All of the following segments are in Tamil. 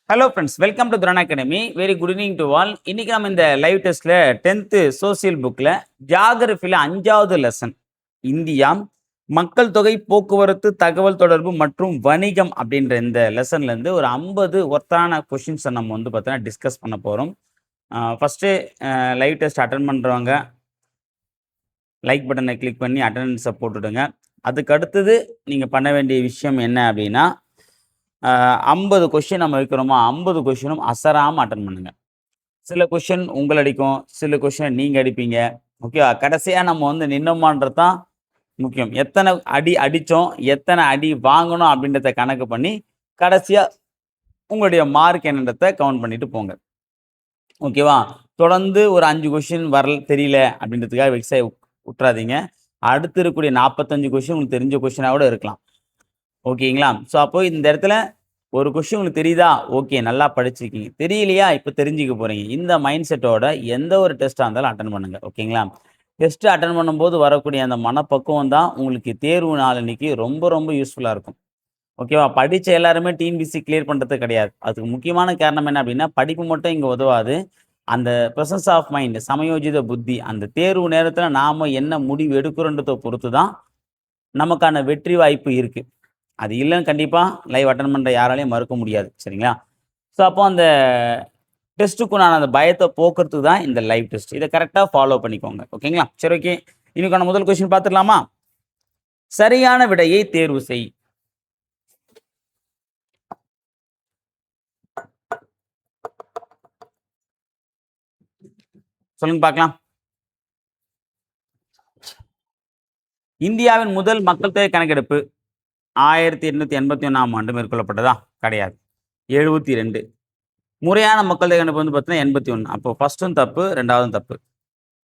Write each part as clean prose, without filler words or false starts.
Hello friends, welcome to துரான் academy. Very good evening to all. இன்னைக்கு நம்ம இந்த லைவ் டெஸ்ட்ல 10th சோசியல் புக்ல ஜியாகிரபில 5வது லெசன் இந்தியா, மக்கள் தொகை, போக்குவரத்து, தகவல் தொடர்பு மற்றும் வணிகம் அப்படின்ற இந்த லெசன்ல இருந்து ஒரு 50 ஒர்த்தான கொஷின்ஸை நம்ம வந்து பார்த்தீங்கன்னா டிஸ்கஸ் பண்ண போறோம். ஃபர்ஸ்ட் லைவ் டெஸ்ட் அட்டன் பண்றவங்க லைக் பட்டனை கிளிக் பண்ணி அட்டெண்டன்ஸை போட்டுடுங்க. அதுக்கு அடுத்தது நீங்க பண்ண வேண்டிய விஷயம் என்ன அப்படின்னா, 50 கொஸ்டின் நம்ம வைக்கிறோமா, 50 கொஸ்டினும் அசராம அட்டெண்ட் பண்ணுங்க. சில கொஸ்டின் உங்கள அடிக்கும், சில கொஸ்டின் நீங்க அடிப்பீங்க. ஓகேவா? கடைசியா நம்ம வந்து நின்னோமான்றது தான் முக்கியம். எத்தனை அடி அடிச்சோம், எத்தனை அடி வாங்கணும் அப்படின்றத கணக்கு பண்ணி, கடைசியா உங்களுடைய மார்க் என்னன்றத கவுண்ட் பண்ணிட்டு போங்க. ஓகேவா? தொடர்ந்து ஒரு 5 கொஸ்டின் வரல தெரியல அப்படின்றதுக்காக வெக்ஸ் ஆயி உட்றாதீங்க. அடுத்து இருக்கக்கூடிய 45 கொஸ்டின் உங்களுக்கு தெரிஞ்ச கொஸ்டினா கூட இருக்கலாம். ஓகேங்களா? ஸோ அப்போ இந்த இடத்துல ஒரு கொஸ்டின் உங்களுக்கு தெரியுதா? ஓகே, நல்லா படிச்சிருக்கீங்க. தெரியலையா? இப்ப தெரிஞ்சுக்க போறீங்க. இந்த மைண்ட் செட்டோட எந்த ஒரு டெஸ்ட்டா இருந்தாலும் அட்டெண்ட் பண்ணுங்க. ஓகேங்களா? டெஸ்ட் அட்டெண்ட் பண்ணும்போது வரக்கூடிய அந்த மனப்பக்குவம் தான் உங்களுக்கு தேர்வு நாள் அன்னைக்கு ரொம்ப ரொம்ப யூஸ்ஃபுல்லா இருக்கும். ஓகேவா? படிச்ச எல்லாருமே டிஎன்பிஎஸ்சி கிளியர் பண்றது கிடையாது. அதுக்கு முக்கியமான காரணம் என்ன அப்படின்னா, படிப்பு மட்டும் இங்க உதவாது. அந்த பிரசன்ஸ் ஆஃப் மைண்ட், சமயோஜித புத்தி, அந்த தேர்வு நேரத்துல நாம என்ன முடிவு எடுக்கிறோன்றத பொறுத்து தான் நமக்கான வெற்றி வாய்ப்பு இருக்கு. அது இல்லன்னு கண்டிப்பா லைவ் அட்டெண்ட் பண்ற யாராலயும் மறுக்க முடியாது. சரிங்களா? ஸோ அப்போ அந்த டெஸ்ட்டுக்குண்டான அந்த பயத்த போக்குறதுக்கு தான் இந்த லைவ் டெஸ்ட். இத கரெக்ட்டா ஃபாலோ பண்ணிக்கோங்க. ஓகேங்களா? சரி, ஓகே. இன்னைக்கான முதல் கொஸ்டின் பார்த்துடலாமா? சரியான விடையை தேர்வு செய். சொல்லுங்க பார்க்கலாம். இந்தியாவின் முதல் மக்கள் தொகை கணக்கெடுப்பு 1881ஆம் ஆண்டு மேற்கொள்ளப்பட்டதா? கிடையாது. 72. முறையான மக்கள் தொகை கணக்கெடுப்பு வந்து பார்த்தீங்கன்னா 81. அப்போ ஃபர்ஸ்ட்டும் தப்பு, 2வதும் தப்பு.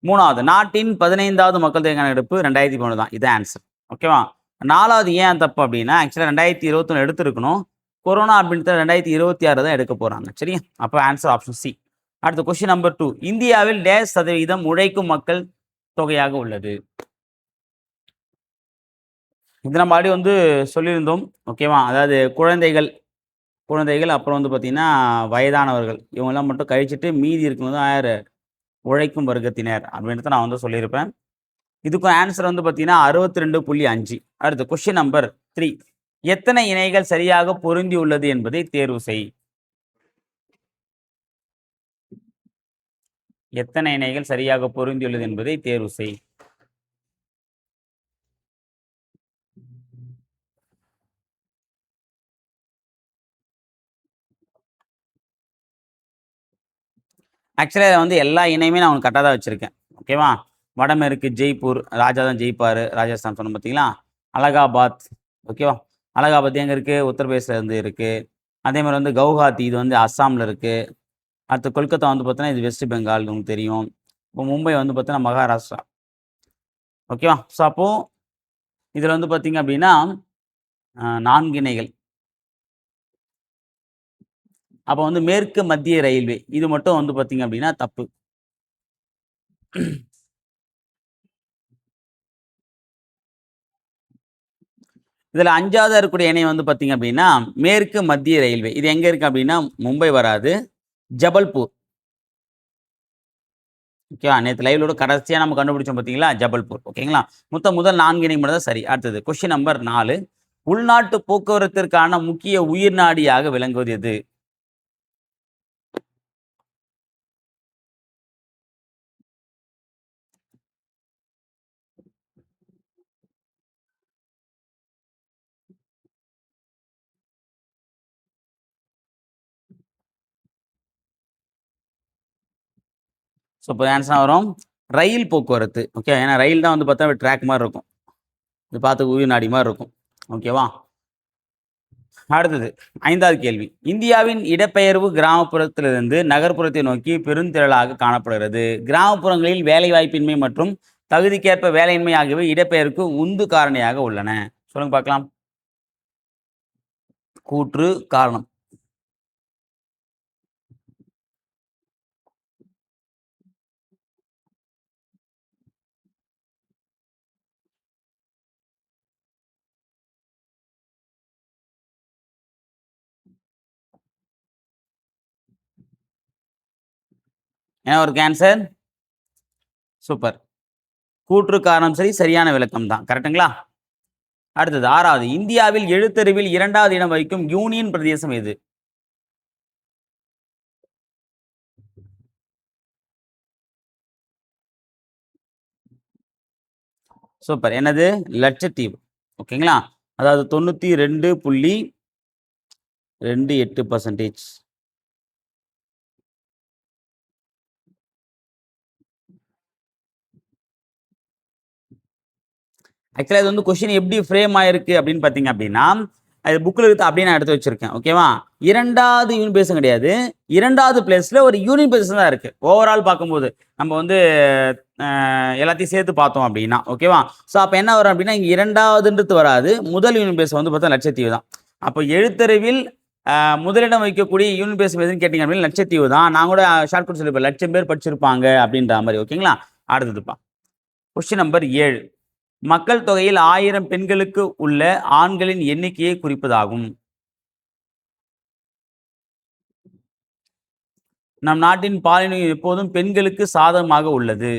3வது நாட்டின் 15வது மக்கள் தொகை கணக்கெடுப்பு 2013 தான். இதான் ஆன்சர். ஓகேவா? 4வது ஏன் தப்பு அப்படின்னா, ஆக்சுவலா 2021 எடுத்திருக்கணும். கொரோனா அப்படின்றது 2026 தான் எடுக்க போறாங்க. சரியா? அப்போ ஆன்சர் ஆப்ஷன் சி. அடுத்த கொஸ்டின் நம்பர் 2. இந்தியாவில் டேஷ் சதவீதம் உழைக்கும் மக்கள் தொகையாக உள்ளது? இது நம்ம ஆல்ரெடி வந்து சொல்லியிருந்தோம். ஓகேவா? அதாவது குழந்தைகள் குழந்தைகள் அப்புறம் வந்து பார்த்தீங்கன்னா, வயதானவர்கள் இவங்கலாம் மட்டும் கழிச்சுட்டு மீதி இருக்கிறவங்க தான் யாரு? உழைக்கும் வர்க்கத்தினர் அப்படின்றத நான் வந்து சொல்லியிருப்பேன். இதுக்கும் ஆன்சர் வந்து பார்த்தீங்கன்னா 62.5. அடுத்து கொஸ்டின் நம்பர் 3. எத்தனை இணைகள் சரியாக பொருந்தியுள்ளது என்பதை தேர்வு செய். எத்தனை இணைகள் சரியாக பொருந்தியுள்ளது என்பதை தேர்வு செய். ஆக்சுவலா இத வந்து எல்லா இணையுமே நான் உங்களுக்கு கரெக்ட்டா தான் வச்சிருக்கேன். ஓகேவா? வடமேற்கு ஜெய்ப்பூர், ராஜா தான் ஜெயிப்பாரு. ராஜஸ்தான் சொன்னேன் பார்த்தீங்களா? அலகாபாத். ஓகேவா? அலகாபாத் எங்க இருக்கு? உத்தரப்பிரதேசல இருந்து இருக்கு. அதே மாரி வந்து கவுஹாத்தி இது வந்து அஸ்ஸாம்ல இருக்கு. அடுத்து கொல்கத்தா வந்து பார்த்தீங்கன்னா, இது வெஸ்ட் பெங்கால் உங்களுக்கு தெரியும். இப்போ மும்பை வந்து பார்த்தீங்கன்னா, மகாராஷ்டிரா. ஓகேவா? ஸோ அப்போ இதில வந்து பார்த்தீங்க அப்படின்னா, 4 இணைகள். அப்போ வந்து மேற்கு மத்திய ரயில்வே இது மட்டும் வந்து பார்த்தீங்க அப்படின்னா தப்பு. இதில 5வதா இருக்கக்கூடிய இணை வந்து பார்த்தீங்க அப்படின்னா, மேற்கு மத்திய ரயில்வே. இது எங்க இருக்கு அப்படின்னா, மும்பை வராது. ஜபல்பூர். ஓகேவா? நேத்து லைவ்லோட கடைசியா நம்ம கண்டுபிடிச்சோம் பார்த்தீங்களா? ஜபல்பூர். ஓகேங்களா? மொத்தம் முதல் 4 இணை மட்டும் தான் சரி. அடுத்தது கொஸ்டின் நம்பர் 4. உள்நாட்டு போக்குவரத்திற்கான முக்கிய உயிர் நாடியாக விளங்குவது எது? ஸோ இப்போ ஆன்சர் வரும் ரயில் போக்குவரத்து. ஓகே. ஏன்னா ரயில் தான் வந்து பார்த்தா ட்ராக் மாரி இருக்கும். இது பார்த்து உயிர் நாடி மாரி இருக்கும். ஓகேவா? அடுத்தது 5வது கேள்வி. இந்தியாவின் இடப்பெயர்வு கிராமப்புறத்திலிருந்து நகர்ப்புறத்தை நோக்கி பெருந்திரளாக காணப்படுகிறது. கிராமப்புறங்களில் வேலைவாய்ப்பின்மை மற்றும் தகுதிக்கேற்ப வேலையின்மை ஆகியவை இடப்பெயர்வுக்கு உந்து காரணியாக உள்ளன. சொல்லுங்க பார்க்கலாம். கூற்று, காரணம். என்ன ஒரு ஆன்சர்? சூப்பர். கூற்று காரணம் சரி, சரியான விளக்கம் தான். கரெக்ட்டுங்களா? அடுத்தது 6வது. இந்தியாவில் எழுத்தறிவில் 2வது இடம் வகிக்கும் யூனியன் பிரதேசம் எது? சூப்பர். என்னது? லட்சத்தீவு. ஓகேங்களா? அதாவது 92.28%. ஆக்சுவலா இது வந்து கொஸ்டின் எப்படி ஃப்ரேம் ஆயிருக்கு அப்படின்னு பார்த்தீங்க அப்படின்னா, அது புக்ல இருக்கு அப்படியே நான் எடுத்து வச்சிருக்கேன். ஓகேவா? 2வது யூனியன் பிரதேசம் கிடையாது. 2வது பிளேஸ்ல ஒரு யூனியன் பிரதேசம் தான் இருக்கு. ஓவரால் பார்க்கும்போது. நம்ம வந்து எல்லாத்தையும் சேர்த்து பார்த்தோம் அப்படின்னா. ஓகேவா? ஸோ அப்ப என்ன வரும் அப்படின்னா, இங்க 2வதுன்றது வராது. முதல் யூனியன் பிரதேசம் வந்து பார்த்தா லட்சத்தீவு தான். அப்ப எழுத்தறிவில் முதலிடம் வகிக்கக்கூடிய யூனியன் பிரதேசம் எதுன்னு கேட்டீங்க அப்படின்னா லட்சத்தீவு தான். நான் கூட ஷார்ட்கட் சொல்லியிருப்பேன். 1,00,000 பேர் படிச்சிருப்பாங்க அப்படின்ற மாரி. ஓகேங்களா? அடுத்ததுப்பா. Question number 7. மக்கள் தொகையில் 1000 பெண்களுக்கு உள்ள ஆண்களின் எண்ணிக்கையை குறிப்பதாகும். நம் நாட்டின் பாலினம் எப்போதும் பெண்களுக்கு சாதகமாக உள்ளது.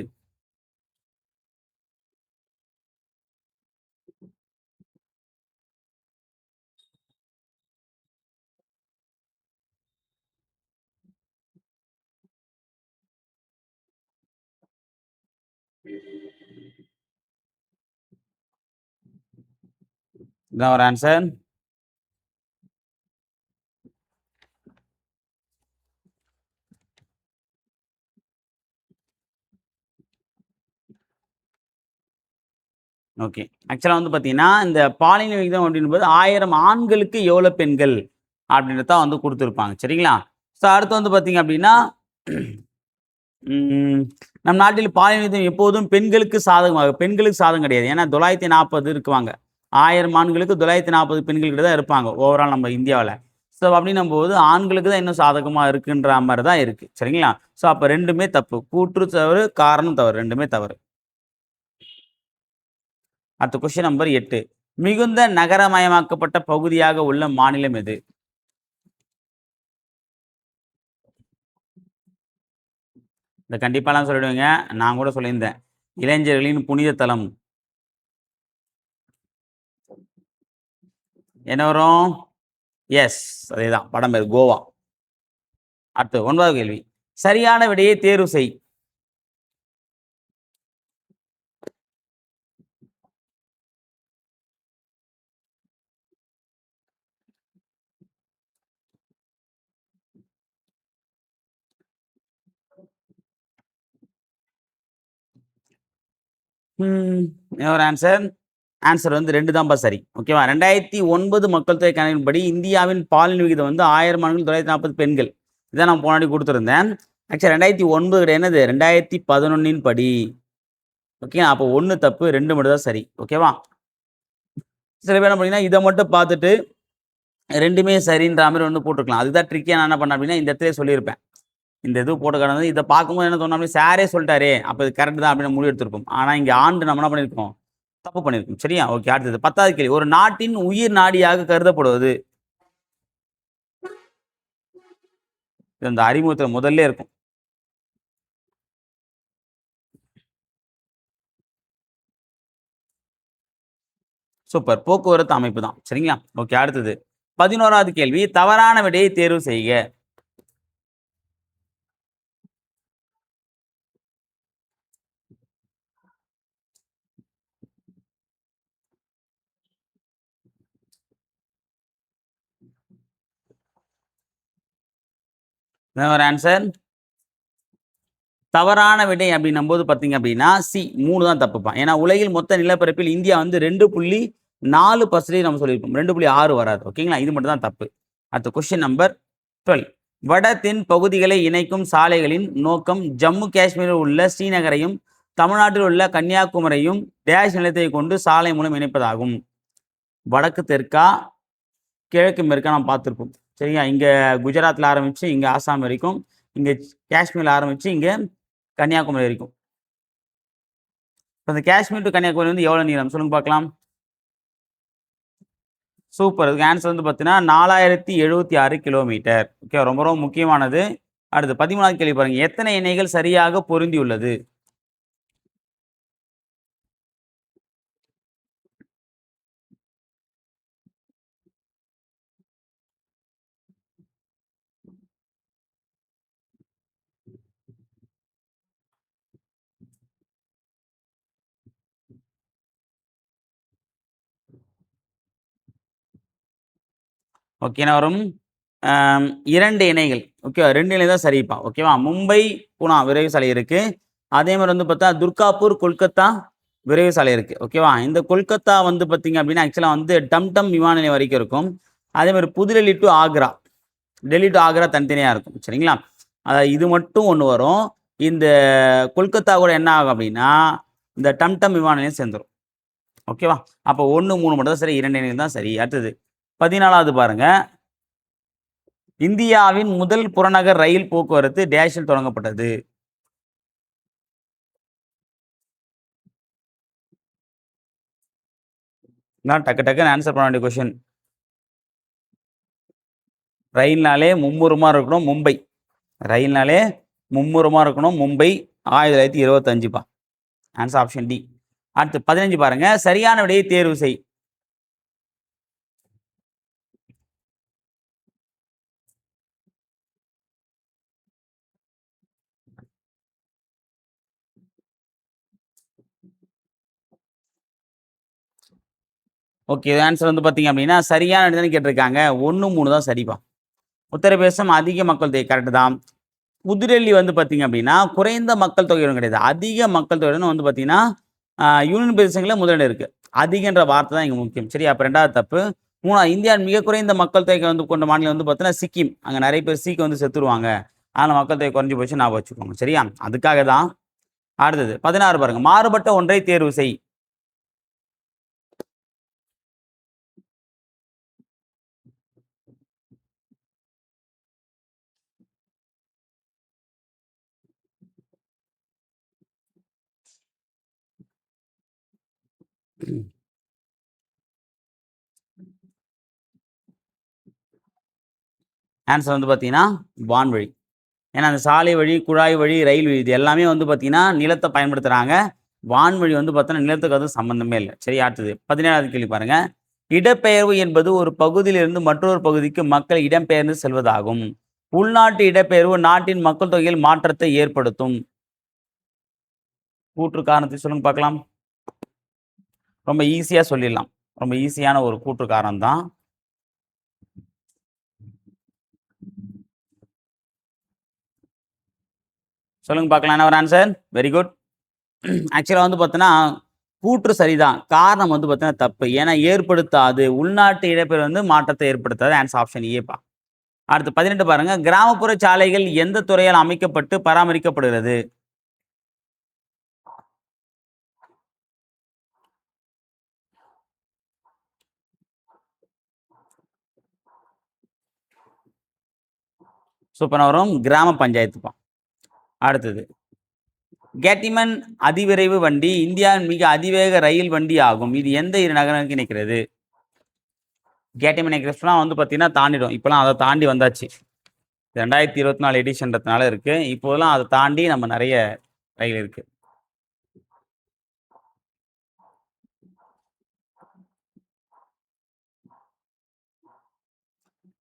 இதான் ஒரு ஆன்சர். ஓகே. ஆக்சுவலா வந்து பார்த்தீங்கன்னா, இந்த பாலின விகிதம் அப்படின்போது 1000 ஆண்களுக்கு எவ்வளோ பெண்கள் அப்படின்றத தான் வந்து குடுத்துருப்பாங்க. சரிங்களா? ஸோ அடுத்து வந்து பார்த்தீங்க அப்படின்னா, ம் நம் நாட்டில் பாலின விகிதம் எப்போதும் பெண்களுக்கு சாதகமாக பெண்களுக்கு சாதகம் கிடையாது. ஏன்னா 940 இருக்குவாங்க. 1000 ஆண்களுக்கு 940 பெண்கள் கிட்ட தான் இருப்பாங்க. ஓவரால் நம்ம இந்தியாவுல. ஸோ அப்படின்னும்போது ஆண்களுக்கு தான் இன்னும் சாதகமா இருக்குன்ற மாரி தான் இருக்கு. சரிங்களா? ஸோ அப்ப 2மே தப்பு. கூற்று தவறு, காரணம் தவறு. 2மே தவறு. அடுத்த கொஸ்டின் நம்பர் 8. மிகுந்த நகரமயமாக்கப்பட்ட பகுதியாக உள்ள மாநிலம் எது? இத கண்டிப்பாலாம் சொல்லிடுவீங்க. நான் கூட சொல்லியிருந்தேன். இளைஞர்களின் புனித தலம். என்ன வரும்? எஸ். அதேதான். படம் பேரு கோவா. அடுத்து 9வது கேள்வி. சரியான விடையை தேர்வு செய். என்ன ஒரு ஆன்சர்? ஆன்சர் வந்து 2 தான்பா சரி. ஓகேவா? 2009 மக்கள் தொகை கணக்கின்படி இந்தியாவின் பாலின விகிதம் வந்து 1000 ஆண்கள் 940 பெண்கள். இதான் நான் போனாடி குடுத்திருந்தேன். ஆக்சுவலா 2009 கிடையாது. என்னது? 2011 படி. ஓகே. அப்போ 1 தப்பு, 2 மட்டும் தான் சரி. ஓகேவா? சில பேர் என்ன பண்ணீங்கன்னா, இத மட்டும் பார்த்துட்டு 2மே சரின்ற மாரி வந்து போட்டுருக்கலாம். அதுதான் ட்ரிக்கியா நான் என்ன பண்ணேன் அப்படின்னா, இந்த இடத்திலேயே சொல்லியிருப்பேன். இந்த இது போட்டு கடந்தது. இத பார்க்கும்போது என்ன தோணும் அப்படின்னா, சாரே சொல்ட்டாரே! அப்ப இது கரெக்ட் தான் அப்படின்னு முடிவு எடுத்திருப்போம். ஆனா இங்க ஆண்டு நம்ம என்ன பண்ணியிருக்கோம்? தப்பு பண்ணியிருக்கோம். சரியா? ஓகே. அடுத்தது 10வது கேள்வி. ஒரு நாட்டின் உயிர் நாடியாக கருதப்படுவது. இது அந்த அறிமுகத்துல முதல்லே இருக்கும். சூப்பர். போக்குவரத்து அமைப்பு தான். சரிங்களா? ஓகே. அடுத்தது 11வது கேள்வி. தவறான விடையை தேர்வு செய்க. என்ன ஒரு ஆன்சர்? தவறான விடை அப்படின்னும்போது பார்த்தீங்க அப்படின்னா, சி 3 தான் தப்புப்பா. ஏன்னா உலகில் மொத்த நிலப்பரப்பில் இந்தியா வந்து 2.4% நம்ம சொல்லியிருப்போம். 2.6 வராது. ஓகேங்களா? இது மட்டும் தான் தப்பு. அடுத்த கொஸ்டின் நம்பர் 12. வட தென் பகுதிகளை இணைக்கும் சாலைகளின் நோக்கம் ஜம்மு காஷ்மீரில் உள்ள ஸ்ரீநகரையும், தமிழ்நாட்டில் உள்ள கன்னியாகுமரியும் டேஷ் நிலத்தை கொண்டு சாலை மூலம் இணைப்பதாகும். வடக்கு தெற்கா, கிழக்கு மேற்கா நம்ம பார்த்துருப்போம். சரியா? இங்க குஜராத்ல ஆரம்பிச்சு, இங்க ஆசாம் வரைக்கும், இங்க காஷ்மீர்ல ஆரம்பிச்சு, இங்க கன்னியாகுமரி வரைக்கும். இப்ப இந்த காஷ்மீர் டூ கன்னியாகுமரி வந்து எவ்வளோ நீளம்? சொல்லுங்க பார்க்கலாம். சூப்பர். இதுக்கு ஆன்சர் வந்து பார்த்தீங்கன்னா, 4076 கிலோமீட்டர். ஓகே. ரொம்ப ரொம்ப முக்கியமானது. அடுத்து 13வது கேள்வி பாருங்க. எத்தனை இணைகள் சரியாக பொருந்தியுள்ளது? ஓகேனா வரும். 2 இணைகள். ஓகேவா? 2 இணை தான் சரிப்பா. ஓகேவா? மும்பை, பூனா விரைவு சாலை இருக்கு. அதே மாரி வந்து பார்த்தா துர்காப்பூர், கொல்கத்தா விரைவு சாலை இருக்கு. ஓகேவா? இந்த கொல்கத்தா வந்து பார்த்தீங்க அப்டின்னா, ஆக்சுவலா வந்து டம்டம் விமான நிலையம் வரைக்கும் இருக்கும். அதே மாரி புதுடெல்லி டூ ஆக்ரா. டெல்லி டூ ஆக்ரா தனித்தனியா இருக்கும். சரிங்களா? இது மட்டும் ஒண்ணு வரும். இந்த கொல்கத்தா கூட என்ன ஆகும் அப்டின்னா, இந்த டம்டம் விமான நிலையம் சேர்ந்துரும். ஓகேவா? அப்போ 1, 3 மட்டும் தான் சரி. 2 இணைகள் தான் சரி. அடுத்தது 14வது பாருங்க. இந்தியாவின் முதல் புறநகர் ரயில் போக்குவரத்து டேஷில் தொடங்கப்பட்டது. இதான் டக்கு டக்குன்னு ஆன்சர் பண்ண வேண்டிய கொஸ்டின். ரயில்னாலே மும்முரமா இருக்கணும் மும்பை. ரயில்னாலே மும்முரமா இருக்கணும் மும்பை. 1925பா. Answer option D. அடுத்து 15 பாருங்க. சரியான விடையை தேர்வு செய். ஓகே. ஆன்சர் வந்து பார்த்தீங்க அப்டின்னா, சரியான விடை தானே கேட்டிருக்காங்க. 1, 3 தான் சரிப்பா. உத்தரப்பிரதேசம் அதிக மக்கள் தொகை கரெக்ட் தான். புதுடெல்லி வந்து பார்த்தீங்க அப்டின்னா, குறைந்த மக்கள் தொகையுடன் கிடையாது. அதிக மக்கள் தொகையுடன் வந்து பார்த்தீங்கன்னா, யூனியன் பிரதேசங்கள்ல முதலிடம் இருக்கு. அதிகன்ற வார்த்தை தான் இங்க முக்கியம். சரியா? அப்ப 2வது தப்பு. 3வது இந்தியாவின் மிக குறைந்த மக்கள் தொகை வந்து கொண்ட மாநிலம் வந்து பார்த்தீங்கன்னா, சிக்கிம். அங்க நெறைய பேர் சீக்கிரம் வந்து செத்துருவாங்க. அதனால மக்கள் தொகை குறைஞ்சு போச்சுன்னு ஞாபகம் வச்சுக்கோங்க. சரியா? அதுக்காக தான். அடுத்தது 16 பாருங்க. மாறுபட்ட ஒன்றை தேர்வு செய். ஆன்சர் வந்து பார்த்தீங்கன்னா, வான்வழி. ஏன்னா, அந்த சாலை வழி, குழாய் வழி, ரயில் வழி இது எல்லாமே வந்து பார்த்தீங்கன்னா, நிலத்த பயன்படுத்துறாங்க. வான்வழி வந்து பார்த்தோன்னா, நிலத்துக்கு அதுவும் சம்மந்தமே இல்ல. சரி, அடுத்தது 17வது கேள்வி பாருங்க. இடப்பெயர்வு என்பது ஒரு பகுதியிலிருந்து மற்றொரு பகுதிக்கு மக்கள் இடம்பெயர்ந்து செல்வதாகும். உள்நாட்டு இடப்பெயர்வு நாட்டின் மக்கள் தொகையில் மாற்றத்தை ஏற்படுத்தும். கூற்று காரணத்தை சொல்லுங்க பார்க்கலாம். ரொம்ப ஈஸியா சொல்லிடலாம். ரொம்ப ஈஸியான ஒரு கூற்று காரணம் தான். சொல்லுங்க பார்க்கலாம். என்ன ஒரு ஆன்சர்? Very good. ஆக்சுவலா வந்து பார்த்தோன்னா, கூற்று சரிதான். காரணம் வந்து பார்த்தீங்கன்னா தப்பு. ஏன்னா ஏற்படுத்தாது. உள்நாட்டு இடப்பெயர்வு வந்து மாற்றத்தை ஏற்படுத்தாது. ஆன்சர் ஆப்ஷன் ஏப்பா. அடுத்து 18 பாருங்க. கிராமப்புற சாலைகள் எந்த துறையால் அமைக்கப்பட்டு பராமரிக்கப்படுகிறது? சூப்பரா வரும். கிராம பஞ்சாயத்துப்பா. அடுத்தது கேட்டிமன் அதிவிரைவு வண்டி இந்தியாவின் மிக அதிவேக ரயில் வண்டி ஆகும். இது எந்த 2 நகரங்களுக்கு இணைக்கிறது? கேட்டிமன் எக்ஸ்பிரஸ்லாம் வந்து பார்த்தீங்கன்னா தாண்டிடும். இப்பலாம் அத தாண்டி வந்தாச்சு. 2024 எடிஷன்றதுனால இருக்கு. இப்போலாம் அத தாண்டி நம்ம நெறைய ரயில் இருக்கு.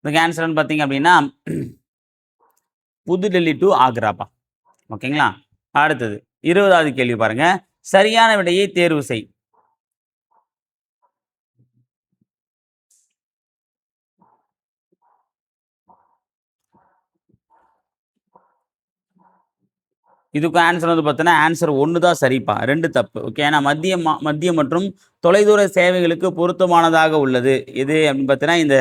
இதுக்கு ஆன்சர்ன்னு பார்த்தீங்க அப்டின்னா, புதுடெல்லி டூ ஆக்ராப்பா. ஓகேங்களா? அடுத்தது 20வது கேள்வி பாருங்க. சரியான விடையை தேர்வு செய். இதுக்கு ஆன்சர் வந்து பார்த்தீங்கன்னா, ஆன்சர் 1 தான் சரிப்பா. 2 தப்பு. ஓகே. ஏன்னா மத்திய மற்றும் தொலைதூர சேவைகளுக்கு பொருத்தமானதாக உள்ளது. எது அப்படின்னு பார்த்தீங்கன்னா, இந்த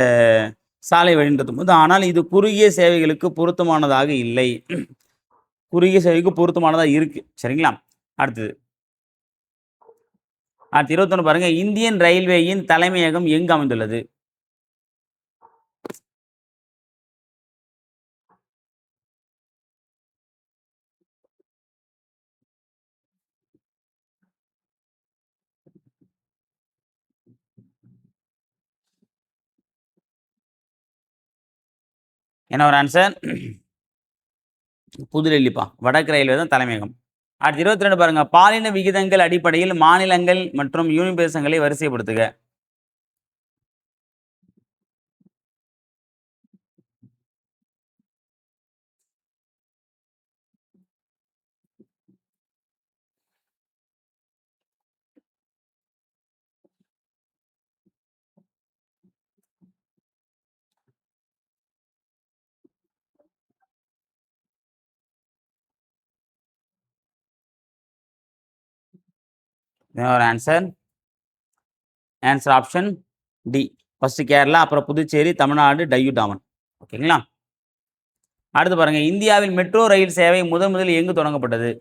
சாலை வழின்றதும்போது, ஆனால் இது குறுகிய சேவைகளுக்கு பொருத்தமானதாக இல்லை. குறுகிய சேவைக்கு பொருத்தமானதா இருக்கு. சரிங்களா? அடுத்தது. அடுத்து 21 பாருங்க. இந்தியன் ரயில்வேயின் தலைமையகம் எங்கு அமைந்துள்ளது? என்ன ஒரு ஆன்சர்? புதுடெல்லிப்பா. வடக்கு ரயில்வே தான் தலைமையகம். அடுத்து 22 பாருங்க. பாலின விகிதங்கள் அடிப்படையில் மாநிலங்கள் மற்றும் யூனியன் பிரதேசங்களை வரிசைப்படுத்துக. Answer answer option D. First Kerala, அப்புறம் புதுச்சேரி, தமிழ்நாடு, டையூ டாமன். ஓகேங்களா? அடுத்து பாருங்க. இந்தியாவில் மெட்ரோ ரயில் சேவை முதலில் எங்கு தொடங்கப்பட்டது?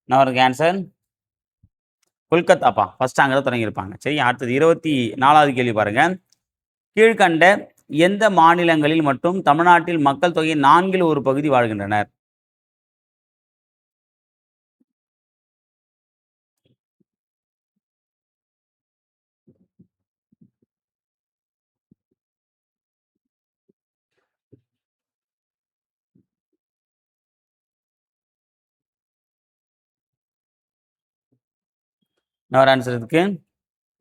நான் ஒரு ஆன்சர் கொல்கத்தாப்பா. ஃபர்ஸ்ட் அங்க தான் தொடங்கியிருப்பாங்க. சரி, அடுத்தது 24வது கேள்வி பாருங்க. கீழ்க்கண்ட எந்த மாநிலங்களில் மற்றும் தமிழ்நாட்டில் மக்கள் தொகை 4ல் ஒரு பகுதி வாழ்கின்றனர்? நான் ஒரு ஆன்சர் இதுக்கு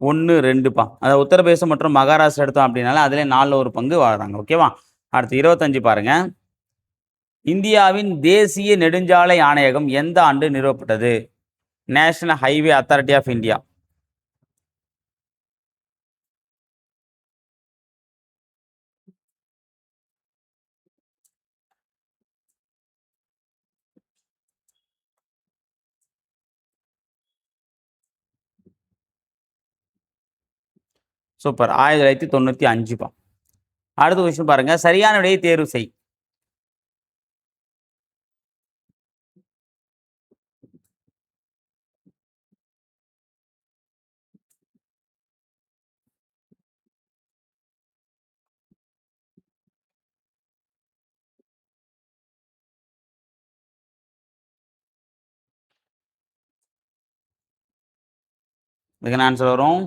1, 2பா. அதாவது உத்தரப்பிரதேசம் மற்றும் மகாராஷ்டிரா எடுத்தோம் அப்படின்னால அதிலே 4ல் ஒரு பங்கு வாழ்றாங்க. ஓகேவா? அடுத்து 25 பாருங்க. இந்தியாவின் தேசிய நெடுஞ்சாலை ஆணையகம் எந்த ஆண்டு நிறுவப்பட்டது? National highway authority of India. Super. 1995பா. அடுத்த கொஸ்டின் பாருங்க. சரியான விடையை தேர்வு செய். இதுக்கு என்ன ஆன்சர் வரும்?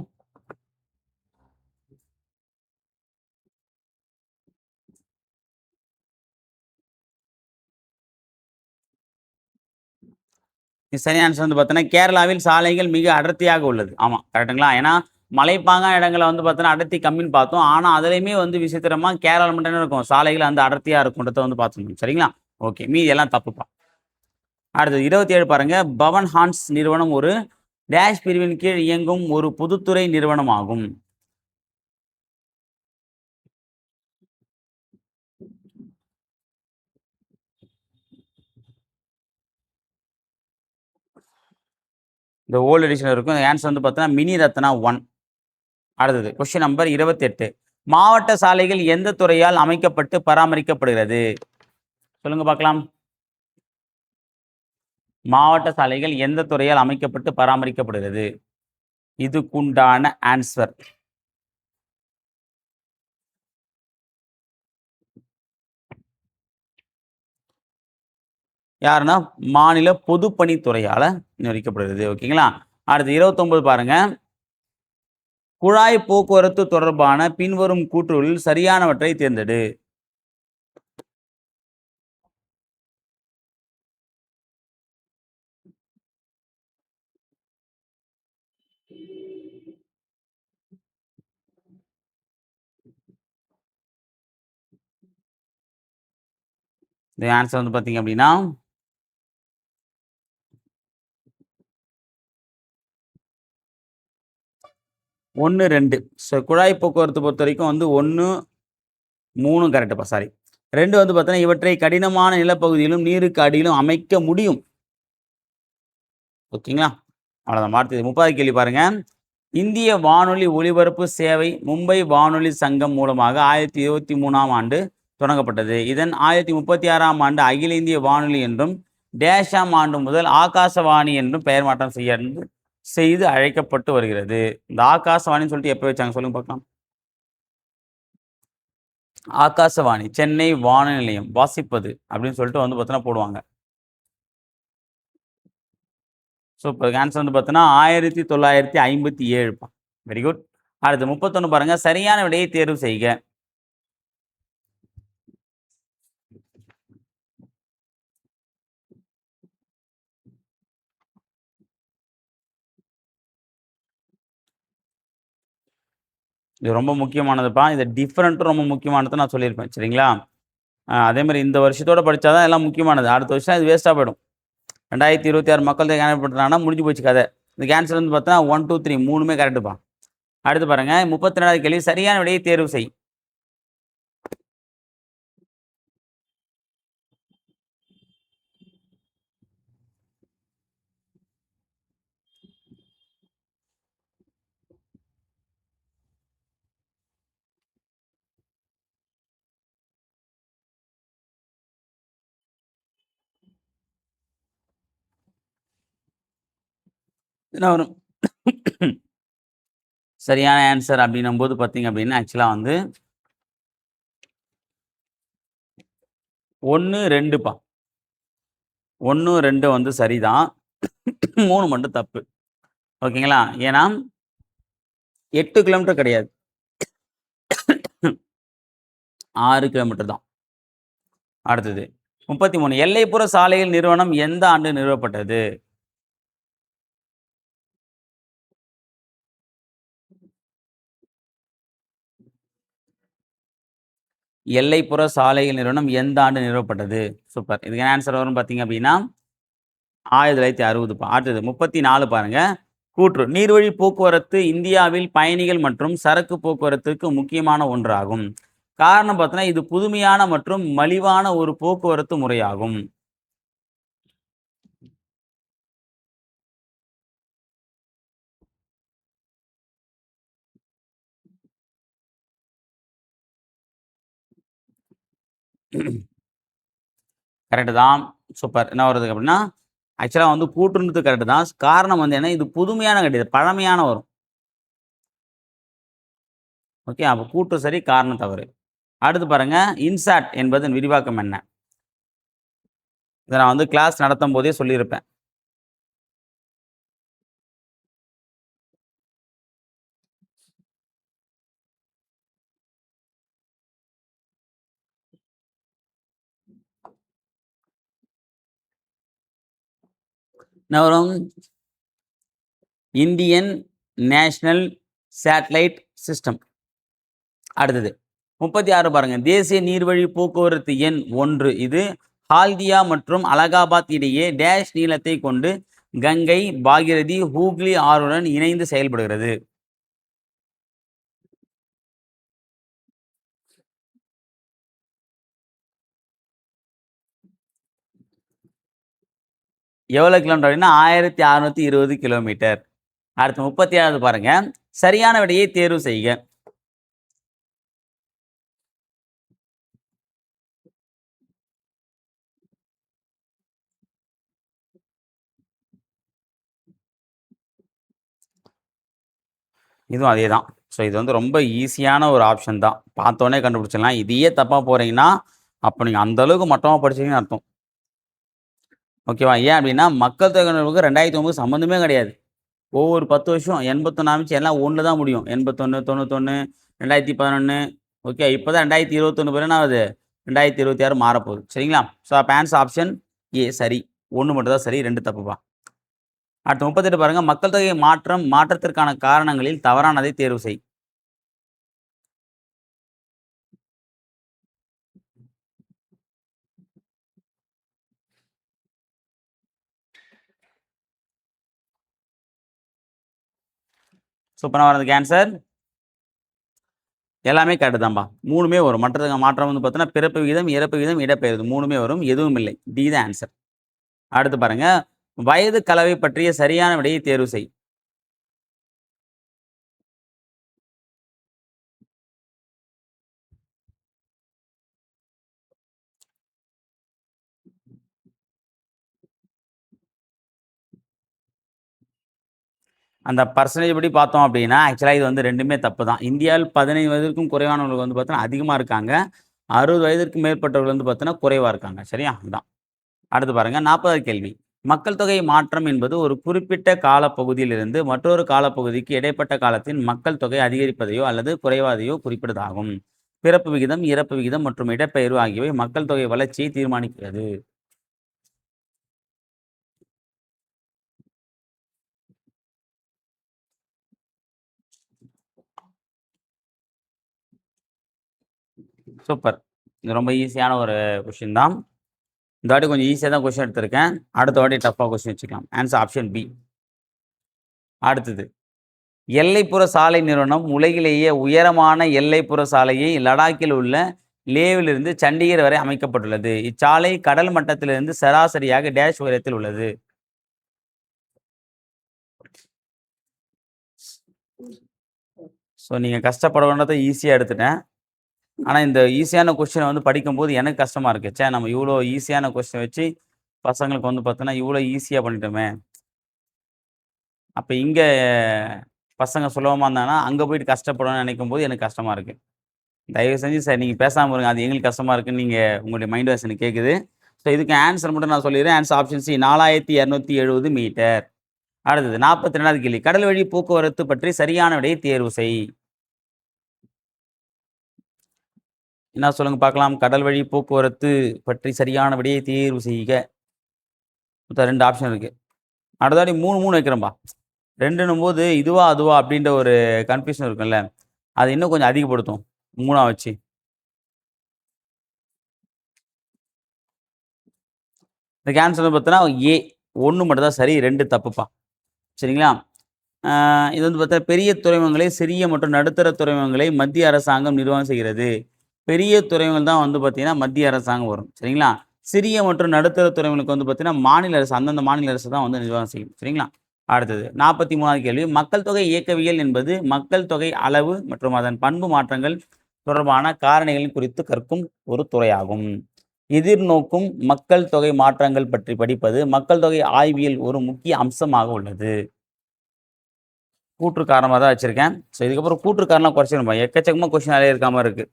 சரியான ஆன்சர் வந்து பார்த்தீங்கன்னா, கேரளாவில் சாலைகள் மிக அடர்த்தியாக உள்ளது. ஆமா, கரெக்ட்டுங்களா? ஏன்னா, மலைப்பாங்கான இடங்கள்ல வந்து பார்த்தீங்கன்னா, அடர்த்தி கம்மின்னு பார்த்தோம். ஆனா, அதிலயுமே வந்து விசித்திரமா கேரளால மட்டும் என்ன இருக்கும்? சாலைகள் அந்த அடர்த்தியா இருக்கும்ன்றத வந்து பார்த்துக்கணும். சரிங்களா? ஓகே. மீதி எல்லாம் தப்புப்பா. அடுத்தது 27 பாருங்க. பவன் ஹான்ஸ் நிறுவனம் ஒரு டேஷ் பிரிவின் கீழ் இயங்கும் ஒரு பொதுத்துறை நிறுவனமாகும். இந்த ஓல்டு எடிஷன்ல இருக்கும். ஆன்சர் வந்து பார்த்தீங்கன்னா, மினி ரத்னா 1. அடுத்தது கொஸ்டின் நம்பர் 28. மாவட்ட சாலைகள் எந்த துறையால் அமைக்கப்பட்டு பராமரிக்கப்படுகிறது? சொல்லுங்க பார்க்கலாம். மாவட்ட சாலைகள் எந்த துறையால் அமைக்கப்பட்டு பராமரிக்கப்படுகிறது? இதுக்குண்டான ஆன்சர் யாருன்னா, மாநில பொதுப்பணித்துறையால நிர்வகிக்கப்படுகிறது. ஓகேங்களா? அடுத்து 29 பாருங்க. குழாய் போக்குவரத்து தொடர்பான பின்வரும் கூற்றுகளில் சரியானவற்றை தேர்ந்தெடு. இந்த ஆன்சர் வந்து பார்த்தீங்க அப்படின்னா, 1, 2. குழாய் போக்குவரத்து பொறுத்தவரைக்கும் வந்து 1, 3 கரெக்ட்டுப்பா. சாரி. 2 வந்து பார்த்தீங்கன்னா, இவற்றை கடினமான நிலப்பகுதியிலும், நீருக்கு அடியிலும் அமைக்க முடியும். ஓகேங்களா? அவ்வளோதான். அடுத்தது 30வது கேள்வி பாருங்க. இந்திய வானொலி ஒலிபரப்பு சேவை மும்பை வானொலி சங்கம் மூலமாக 1923ஆம் ஆண்டு தொடங்கப்பட்டது. இதன் 1936ஆம் ஆண்டு அகில இந்திய வானொலி என்றும், டேஷாம் ஆண்டு முதல் ஆகாசவாணி என்றும் பெயர் மாற்றம் செய்து அழைக்கப்பட்டு வருகிறது. இந்த ஆகாசவாணின்னு சொல்லிட்டு எப்போ வச்சாங்க? சொல்லுங்க பார்க்கலாம். ஆகாசவாணி, சென்னை வானொலி நிலையம், வாசிப்பது அப்படின்னு சொல்லிட்டு வந்து பார்த்தீங்கன்னா போடுவாங்க. சூப்பர். ஆன்சர் வந்து பார்த்தீங்கன்னா 1957 வெரி குட். அடுத்து 31 பாருங்க. சரியான விடையை தேர்வு செய்க. இது ரொம்ப முக்கியமானதுப்பா. இது டிஃபரண்ட்டும் ரொம்ப முக்கியமானது நான் சொல்லியிருப்பேன். சரிங்களா? அதேமாரி இந்த வருஷத்தோட படிச்சா தான் எல்லாம் முக்கியமானது. அடுத்த வருஷம் இது வேஸ்ட்டா போயிடும். 2026 மக்கள் தொகை கணக்கெடுப்புனாங்கன்னா முடிஞ்சு போச்சு கதை. இதுக்கு ஆன்சர் வந்து பார்த்தா 1, 2, 3 3மே கரெக்ட்டுப்பா. அடுத்து பாருங்க 32வது கேள்வி. சரியான விடையை தேர்வு செய். என்ன வரும்? சரியான ஆன்சர் அப்படின்னும்போது பார்த்தீங்க அப்படின்னா, ஆக்சுவலா வந்து 1, 2ப்பா. 1, 2 வந்து சரிதான். 3 மட்டும் தப்பு. ஓகேங்களா? ஏன்னா 8 கிலோமீட்டர் கிடையாது. 6 கிலோமீட்டர் தான். அடுத்தது 33 எல்லைப்புற சாலைகள் நிறுவனம் எந்த ஆண்டு நிறுவப்பட்டது? எல்லைப்புற சாலைகள் நிறுவனம் எந்த ஆண்டு நிறுவப்பட்டது? சூப்பர். இதுக்கு என்ன ஆன்சர் வரும்னு பார்த்தீங்க அப்படின்னா, 1960 அடுத்தது 34 பாருங்க. கூற்று நீர்வழி போக்குவரத்து இந்தியாவில் பயணிகள் மற்றும் சரக்கு போக்குவரத்துக்கு முக்கியமான ஒன்றாகும். காரணம் பார்த்தீங்கன்னா, இது புதுமையான மற்றும் மலிவான ஒரு போக்குவரத்து முறையாகும். கரெக்ட்டு தான். சூப்பர். என்ன வருது அப்படின்னா, ஆக்சுவலா வந்து கூற்றுன்றது கரெக்ட்டு தான். காரணம் வந்து என்ன, இது புதுமையான கிடையாது. பழமையான வரும். ஓகே. அப்ப கூற்று சரி, காரணம் தவறு. அடுத்து பாருங்க, இன்சாட் என்பதன் விரிவாக்கம் என்ன? இத நான் வந்து கிளாஸ் நடத்தும்போதே சொல்லியிருப்பேன். என்ன வரும்? Indian national satellite system. அடுத்தது 36 பாருங்க. தேசிய நீர்வழி போக்குவரத்து எண் 1 இது ஹால்தியா மற்றும் அலகாபாத் இடையே டேஷ் நீளத்தை கொண்டு கங்கை, பாகிரதி, ஹூக்ளி ஆறுடன் இணைந்து செயல்படுகிறது. எவ்வளோ கிலோமீட்டர் அப்படின்னா 1620 கிலோமீட்டர். அடுத்து 37வது பாருங்க. சரியான விடையை தேர்வு செய்க. இதுவும் அதே தான். ஸோ இது வந்து ரொம்ப ஈஸியான ஒரு ஆப்ஷன் தான். பார்த்தோனே கண்டுபிடிச்சிடலாம். இதையே தப்பா போறீங்கன்னா, அப்ப நீங்க அந்த அளவுக்கு மட்டமா படிச்சீங்கன்னு அர்த்தம். ஓகேவா? ஏன் அப்படின்னா, மக்கள் தொகை கணக்கெடுப்புக்கு 2009 சம்மந்தமே கிடையாது. ஒவ்வொரு 10 வருஷம் 81 ஆரம்பிச்சு எல்லாம் 1ல தான் முடியும். 81, 91, 2011 ஓகே. இப்ப தான் 2021 பிறகு என்ன ஆகுது? 2026 மாறப்போகுது. சரிங்களா? ஸோ அப்ப ஆன்சர் ஆப்ஷன் ஏ சரி. 1 மட்டும் தான் சரி. 2 தப்புப்பா. அடுத்து 38 பாருங்க. மக்கள் தொகை மாற்றத்திற்கான காரணங்களில் தவறானதை தேர்வு செய். சூப்பரா வரதுக்கு ஆன்சர் எல்லாமே கரெக்ட் தான்பா. 3மே வரும். மற்றதுக்கு மாற்றம் வந்து பார்த்தீங்கன்னா, பிறப்பு விகிதம், இறப்பு விகிதம், இடப்பெயர்வு 3மே வரும். எதுவும் இல்லை. டி தான் ஆன்சர். அடுத்து பாருங்க. வயது கலவை பற்றிய சரியான விடையை தேர்வு செய். அந்த பர்சன்டேஜ் படி பார்த்தோம் அப்படின்னா, ஆக்சுவலா இது வந்து 2மே தப்பு தான். இந்தியாவில் 15 வயதிற்கும் குறைவானவர்கள் வந்து பார்த்தீங்கன்னா அதிகமா இருக்காங்க. 60 வயதிற்கு மேற்பட்டவர்கள் வந்து பார்த்தீங்கன்னா குறைவா இருக்காங்க. சரியா? இதான். அடுத்து பாருங்க 40வது கேள்வி. மக்கள் தொகை மாற்றம் என்பது ஒரு குறிப்பிட்ட காலப்பகுதியிலிருந்து மற்றொரு காலப்பகுதிக்கு இடைப்பட்ட காலத்தின் மக்கள் தொகை அதிகரிப்பதையோ அல்லது குறைவதையோ குறிப்பிடுவதாகும். பிறப்பு விகிதம், இறப்பு விகிதம் மற்றும் இடப்பெயர்வு ஆகியவை மக்கள் தொகை வளர்ச்சியை தீர்மானிக்கிறது. சூப்பர். இது ரொம்ப ஈஸியான ஒரு கொஸ்டின் தான். இந்த வாட்டி கொஞ்சம் ஈஸியா தான் கொஸ்டின் எடுத்திருக்கேன். அடுத்த வாட்டி டஃப்பா கொஸ்டின் வச்சுக்கலாம். Answer option B. அடுத்தது. எல்லைப்புற சாலை நிறுவனம் உலகிலேயே உயரமான எல்லைப்புற சாலையை லடாக்கில் உள்ள லேவிலிருந்து சண்டிகர் வரை அமைக்கப்பட்டுள்ளது. இச்சாலை கடல் மட்டத்திலிருந்து சராசரியாக டேஷ் உயரத்தில் உள்ளது. ஸோ நீங்க கஷ்டப்பட வேண்டியதை ஈஸியா எடுத்துட்டேன். ஆனா இந்த ஈஸியான கொஸ்டின வந்து படிக்கும்போது எனக்கு கஷ்டமா இருக்கு. ச்சே! நம்ம இவ்ளோ ஈஸியான கொஸ்டின் வச்சு பசங்களுக்கு வந்து பார்த்தோன்னா, இவ்ளோ ஈஸியா பண்ணிட்டோமே! அப்ப இங்க பசங்க சுலபமா இருந்தாங்கன்னா, அங்க போயிட்டு கஷ்டப்படணும்னு நினைக்கும்போது எனக்கு கஷ்டமா இருக்கு. தயவு செஞ்சு சார் நீங்க பேசாம இருங்க. அது எங்களுக்கு கஷ்டமா இருக்குன்னு நீங்க உங்களுடைய மைண்ட் வாய்ஸ் எனக்கு கேட்குது. ஸோ இதுக்கு ஆன்சர் மட்டும் நான் சொல்லிடுறேன். Answer option C 4270 metre. அடுத்தது 42வது கேள்வி. கடல் வழி போக்குவரத்து பற்றி சரியான விடையை தேர்வு செய். என்ன சொல்லுங்க பார்க்கலாம்? கடல் வழி போக்குவரத்து பற்றி சரியான விடையை தேர்வு செய்க. மொத்தம் 2 ஆப்ஷன் இருக்கு. அடுத்த வாட்டி 3, 3 வைக்கிறேன்பா. 2ன்னும்போது இதுவா, அதுவா அப்படின்ற ஒரு கன்ஃப்யூஷன் இருக்கும்ல. அது இன்னும் கொஞ்சம் அதிகப்படுத்தும். 3ஆ வச்சு. இதுக்கு ஆன்சர் வந்து பார்த்தீங்கன்னா, ஏ 1 மட்டும் தான் சரி. 2 தப்புப்பா. சரிங்களா? ஆ இது வந்து பார்த்தா பெரிய துறைமுகங்களை, சிறிய மற்றும் நடுத்தர துறைமுகங்களை மத்திய அரசாங்கம் நிர்வாகம் செய்கிறது. பெரிய துறைமுகங்கள் தான் வந்து பார்த்தீங்கன்னா, மத்திய அரசாங்கம் வரும். சரிங்களா? சிறிய மற்றும் நடுத்தர துறைமுகங்களுக்கு வந்து பார்த்தீங்கன்னா, மாநில அரசு அந்தந்த மாநில அரசு தான் வந்து நிர்வாகம் செய்யும். சரிங்களா? அடுத்தது 43வது கேள்வி. மக்கள் தொகை இயக்கவியல் என்பது மக்கள் தொகை அளவு மற்றும் அதன் பண்பு மாற்றங்கள் தொடர்பான காரணிகள் குறித்து கற்கும் ஒரு துறையாகும். எதிர்நோக்கும் மக்கள் தொகை மாற்றங்கள் பற்றி படிப்பது மக்கள் தொகை ஆய்வியல் ஒரு முக்கிய அம்சமாக உள்ளது. கூற்று காரணமா தான் வச்சிருக்கேன். ஸோ இதுக்கப்புறம் கூற்று காரணம் குறைச்சிக்கணும்பா. எக்கச்சக்கமா கொஸ்டின் நெறைய இருக்க மாரி இருக்கு.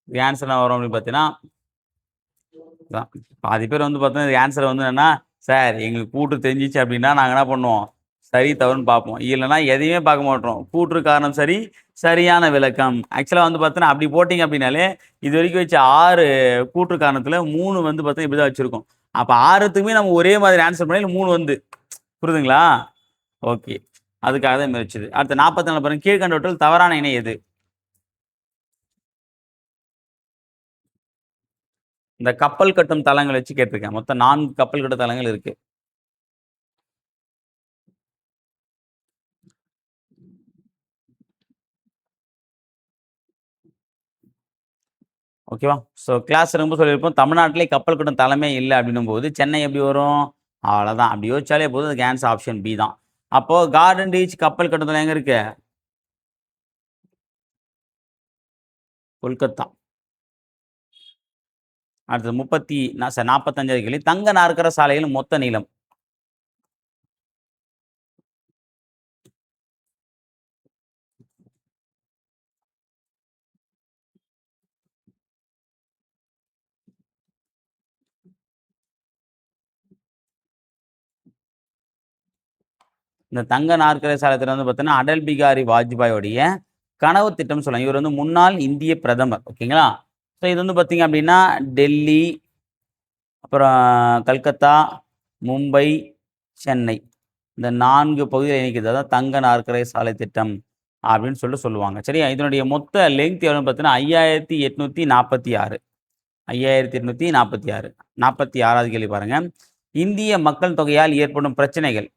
இது ஆன்சர் என்ன வரும் அப்படின்னு பார்த்தீங்கன்னா, இதான். பாதி பேர் வந்து பார்த்தீங்கன்னா, இதுக்கு ஆன்சர் வந்து என்னன்னா, சார் எங்களுக்கு கூற்று தெரிஞ்சுச்சு அப்படின்னா, நாங்க என்ன பண்ணுவோம்? சரி, தவறுன்னு பார்ப்போம். இல்லன்னா எதையுமே பார்க்க மாட்டோம். கூற்று காரணம் சரி, சரியான விளக்கம். ஆக்சுவலா வந்து பார்த்தீங்கன்னா, அப்படி போட்டீங்க அப்படின்னாலே, இதுவரைக்கும் வச்ச 6 கூற்று காரணத்துல 3 வந்து பார்த்தீங்கன்னா, இப்படி தான் வச்சிருக்கோம். அப்ப 6த்துக்குமே நம்ம ஒரே மாதிரி ஆன்சர் பண்ணி 3 வந்து புரியுதுங்களா? ஓகே. அதுக்காக தான் இந்த மாரி வச்சது. அடுத்து 44 பாருங்க. கீழ்க்கண்டவற்றில் தவறான இணை எது? இந்த கப்பல் கட்டும் தளங்கள் வச்சு கேட்டிருக்கேன். மொத்தம் 4 கப்பல் கட்டும் தளங்கள் இருக்கு. ஓகேவா? ஸோ கிளாஸ் எடுக்கும்போது சொல்லியிருப்போம். தமிழ்நாட்டிலே கப்பல் கட்டும் தளமே இல்ல அப்படின்னும்போது, சென்னை எப்படி வரும்? அவ்வளதான். அப்படி யோசிச்சாலே போதும். அதுக்கு ஆன்சர் ஆப்ஷன் பி தான். அப்போ கார்டன் ரீச் கப்பல் கட்டும் தளம் எங்க இருக்கு? கொல்கத்தா. அடுத்தது 45வது கேள்வி. தங்க நாற்கர சாலைகளின் மொத்த நீளம். இந்த தங்க நாற்கர சாலைத்திட்டம் வந்து பார்த்தீங்கன்னா, அடல் பிகாரி வாஜ்பாயோடைய கனவு திட்டம்னு சொல்லலாம். இவர் வந்து முன்னாள் இந்திய பிரதமர். ஓகேங்களா? ஸோ இது வந்து பார்த்தீங்க அப்படின்னா, டெல்லி, அப்புறம் கல்கத்தா, மும்பை, சென்னை. இந்த 4 பகுதிகளை இணைக்கிறது. அதான் தங்க நாற்கரை சாலை திட்டம் அப்படின்னு சொல்லிட்டு சொல்லுவாங்க. சரியா? இதனுடைய மொத்த லெங்த் எவ்வளோன்னு பார்த்தீங்கன்னா, 5846. 5846. 46வது கேள்வி பாருங்க. இந்திய மக்கள் தொகையால் ஏற்படும் பிரச்சனைகள்.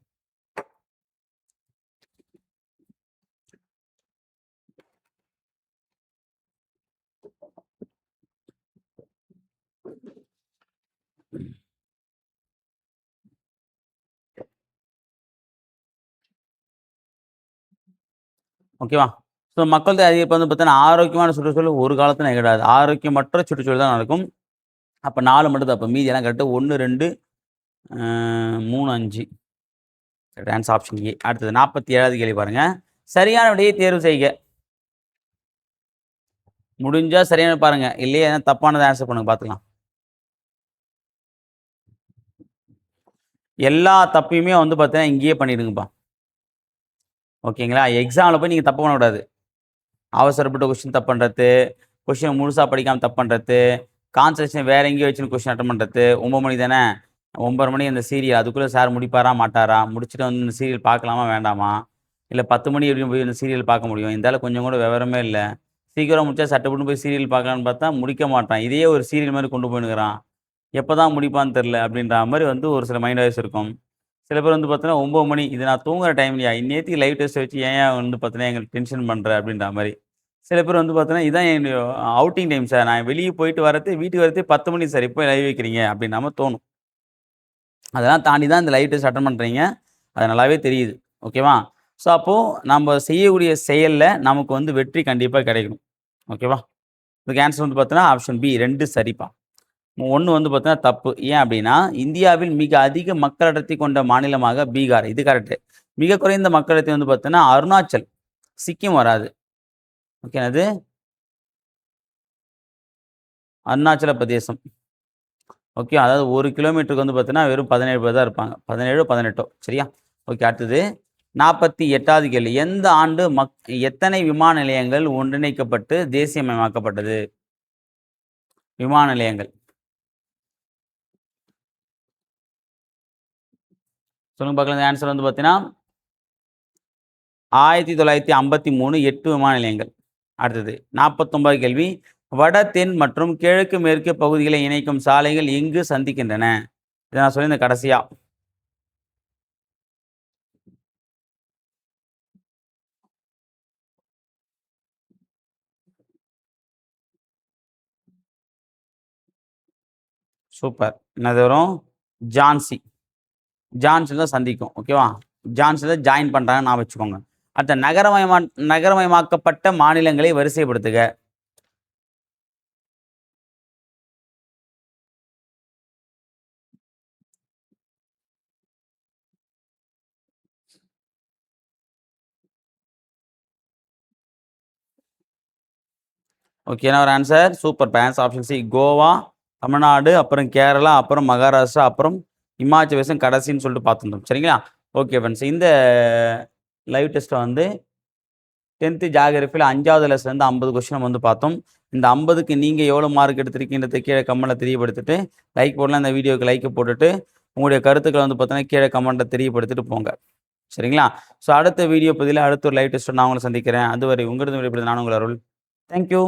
ஓகேவா? ஸோ மக்கள் தொகை அதிகரிப்பு வந்து பார்த்தீங்கன்னா, ஆரோக்கியமான சுற்றுச்சூழல் ஒரு காலத்துல நிகழாது. ஆரோக்கியமற்ற சுற்றுச்சூழல் தான் நடக்கும். அப்போ 4 மட்டும் தப்பு, மீதி எல்லாம் கரெக்டு. 1 2 3 5. Answer option A. அடுத்தது 47வது கேள்வி பாருங்க. சரியான விடையை தேர்வு செய்க. முடிஞ்சா சரியான பாருங்க, இல்லையா தப்பானதை ஆன்சர் பண்ணுங்க பார்த்துக்கலாம். எல்லா தப்பையுமே வந்து பார்த்தீங்கன்னா இங்கேயே பண்ணிடுங்கப்பா. ஓகேங்களா? எக்ஸாமில் போய் நீங்கள் தப்பு பண்ணக்கூடாது. அவசரப்பட்ட கொஸ்டின் தப்பு பண்ணுறது, கொஸ்டினை முழுசாக படிக்காமல் தப்பு பண்ணுறது, கான்சன்ட்ரேஷன் வேறு எங்கேயோ வச்சுன்னு கொஸ்டின் அட்டன் பண்ணுறது. 9 மணி தானே, 9:30 மணி அந்த சீரியல், அதுக்குள்ளே சார் முடிப்பாரா மாட்டாரா, முடிச்சுட்டு வந்து இந்த சீரியல் பார்க்கலாமா வேண்டாமா, இல்லை 10 மணி எப்படியும் போய் இந்த சீரியல் பார்க்க முடியும், இருந்தாலும் கொஞ்சம் கூட விவரமே இல்லை. சீக்கிரம் முடிச்சா சட்டப்பட்டு போய் சீரியல் பார்க்கலான்னு பார்த்தா முடிக்க மாட்டான், இதையே ஒரு சீரியல் மாதிரி கொண்டு போயினுக்கிறான், எப்போ தான் முடிப்பான்னு தெரில அப்படின்ற மாதிரி வந்து ஒரு சில மைண்ட் வாய்ஸ் இருக்கும். சில பேர் வந்து பார்த்தீங்கன்னா 9 மணி, இது நான் தூங்குற டைம்லையா, இன்னேத்துக்கு லைவ் டெஸ்ட் வச்சு ஏன் வந்து பார்த்தீங்கன்னா எங்களுக்கு டென்ஷன் பண்ணுற அப்படின்ற மாதிரி. சில பேர் வந்து பார்த்தீங்கன்னா இதான் என் அவுட்டிங் டைம் சார், நான் வெளியே போயிட்டு வரது வீட்டுக்கு வரதே 10 மணி சார், இப்போ லைவ் வைக்கிறீங்க அப்படின்ற மாதிரி தோணும். அதெல்லாம் தாண்டி தான் இந்த லைவ் டெஸ்ட் அட்டன் பண்ணுறீங்க, அது நல்லாவே தெரியுது. ஓகேவா? ஸோ அப்போது நம்ம செய்யக்கூடிய செயலில் நமக்கு வந்து வெற்றி கண்டிப்பாக கிடைக்கணும். ஓகேவா? இதுக்கு ஆன்சர் வந்து பார்த்தீங்கன்னா ஆப்ஷன் பி 2 சரிப்பா. 1 வந்து பார்த்தீங்கன்னா தப்பு. ஏன் அப்படின்னா, இந்தியாவில் மிக அதிக மக்கள் அடர்த்தி கொண்ட மாநிலமாக பீகார். இது கரெக்டு. மிக குறைந்த மக்கள் அடர்த்தி வந்து பார்த்தீங்கன்னா அருணாச்சல், சிக்கிம் வராது. ஓகே, அது அருணாச்சல பிரதேசம். ஓகே, அதாவது 1 கிலோமீட்டருக்கு வந்து பார்த்தீங்கன்னா வெறும் 17 பேர் தான் இருப்பாங்க. 17 18 சரியா? ஓகே, அடுத்தது 48வது கேள்வி. எந்த ஆண்டு எத்தனை விமான நிலையங்கள் ஒன்றிணைக்கப்பட்டு தேசியமயமாக்கப்பட்டது? விமான நிலையங்கள் சொல்லுங்க பார்க்கலாம். இந்த ஆன்சர் வந்து பார்த்தீங்கன்னா 1953 8 விமான நிலையங்கள். அடுத்தது 49வது கேள்வி. வட தென் மற்றும் கிழக்கு மேற்கு பகுதிகளை இணைக்கும் சாலைகள் எங்கு சந்திக்கின்றன? இதை நான் சொல்லியிருந்தேன் கடைசியா. சூப்பர். என்னது வரும்? ஜான்சி. ஜான்சியில் தான் சந்திக்கும். ஓகேவா? ஜான்சியில் ஜாயின் பண்ணுறாங்கன்னு நான் வச்சுக்கோங்க. அடுத்த நகரமயமாக்கப்பட்ட மாநிலங்களை வரிசைப்படுத்துக. ஓகே, என்ன ஒரு answer? Super. Answer option C Goa, Tamil Nadu, அப்புறம் கேரளா, அப்புறம் மகாராஷ்டிரா, அப்புறம் இமாச்சல பிரதேசம் கடைசின்னு சொல்லிட்டு பார்த்துருந்தோம். சரிங்களா? ஓகே ஃப்ரெண்ட்ஸ், இந்த லைவ் டெஸ்ட்டை வந்து 10th ஜியோகிராஃபியில் 5வது லெசன்லேருந்து 50 கொஸ்டின் நம்ம வந்து பார்த்தோம். இந்த 50க்கு நீங்கள் எவ்வளோ மார்க் எடுத்திருக்கீங்கிறத கீழே கமெண்ட்டில் தெரியப்படுத்திட்டு, லைக் போடலாம், இந்த வீடியோக்கு லைக்கை போட்டுட்டு உங்களுடைய கருத்துக்களை வந்து பார்த்தீங்கன்னா கீழே கமெண்ட்டில் தெரியப்படுத்திட்டு போங்க. சரிங்களா? ஸோ அடுத்த வீடியோ பதிவில் அடுத்த ஒரு லைவ் டெஸ்ட்டை நான் உங்களை சந்திக்கிறேன். அதுவரை உங்களது விடைபெறுவது நான் உங்கள் அருள். தேங்க்யூ.